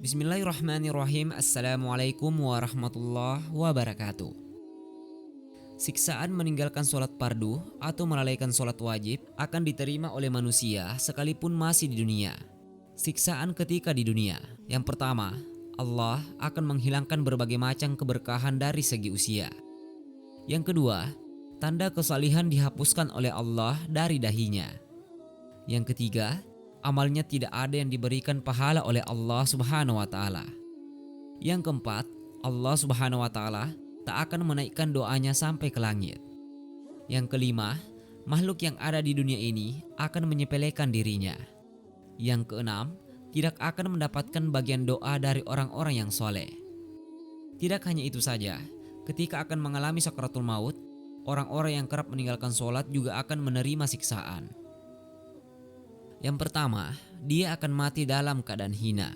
Bismillahirrahmanirrahim. Assalamualaikum warahmatullahi wabarakatuh. Siksaan meninggalkan sholat fardu atau melalaikan sholat wajib akan diterima oleh manusia sekalipun masih di dunia. Siksaan ketika di dunia. Yang pertama, Allah akan menghilangkan berbagai macam keberkahan dari segi usia. Yang kedua, tanda kesalihan dihapuskan oleh Allah dari dahinya. Yang ketiga, amalnya tidak ada yang diberikan pahala oleh Allah Subhanahu wa taala. Yang keempat, Allah Subhanahu wa taala tak akan menaikkan doanya sampai ke langit. Yang kelima, makhluk yang ada di dunia ini akan menyepelekan dirinya. Yang keenam, tidak akan mendapatkan bagian doa dari orang-orang yang soleh. Tidak hanya itu saja, ketika akan mengalami sakaratul maut, orang-orang yang kerap meninggalkan sholat juga akan menerima siksaan. Yang pertama, dia akan mati dalam keadaan hina.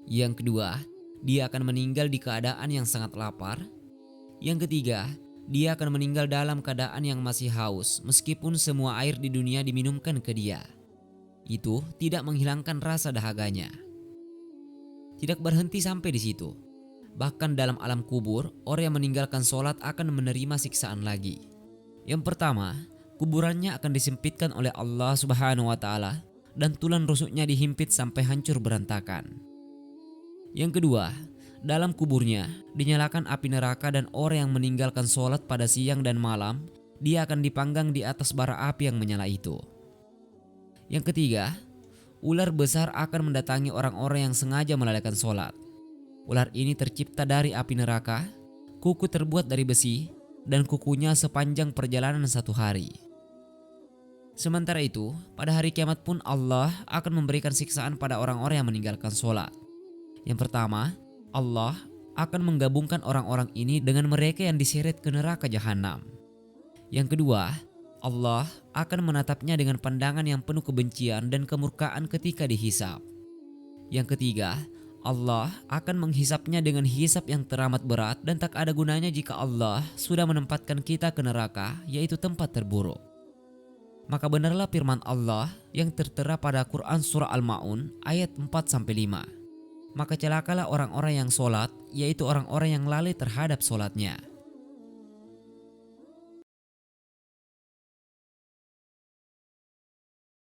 Yang kedua, dia akan meninggal di keadaan yang sangat lapar. Yang ketiga, dia akan meninggal dalam keadaan yang masih haus meskipun semua air di dunia diminumkan ke dia. Itu tidak menghilangkan rasa dahaganya. Tidak berhenti sampai di situ. Bahkan dalam alam kubur, orang yang meninggalkan sholat akan menerima siksaan lagi. Yang pertama, kuburannya akan disempitkan oleh Allah Subhanahu wa taala dan tulang rusuknya dihimpit sampai hancur berantakan. Yang kedua, dalam kuburnya dinyalakan api neraka dan orang yang meninggalkan sholat pada siang dan malam, dia akan dipanggang di atas bara api yang menyala itu. Yang ketiga, ular besar akan mendatangi orang-orang yang sengaja melalaikan sholat. Ular ini tercipta dari api neraka, kuku terbuat dari besi, dan kukunya sepanjang perjalanan 1 hari. Sementara itu, pada hari kiamat pun Allah akan memberikan siksaan pada orang-orang yang meninggalkan sholat. Yang pertama, Allah akan menggabungkan orang-orang ini dengan mereka yang diseret ke neraka jahanam. Yang kedua, Allah akan menatapnya dengan pandangan yang penuh kebencian dan kemurkaan ketika dihisap. Yang ketiga, Allah akan menghisapnya dengan hisap yang teramat berat dan tak ada gunanya jika Allah sudah menempatkan kita ke neraka, yaitu tempat terburuk. Maka benarlah firman Allah yang tertera pada Quran Surah Al-Ma'un ayat 4-5. Maka celakalah orang-orang yang sholat, yaitu orang-orang yang lalai terhadap sholatnya.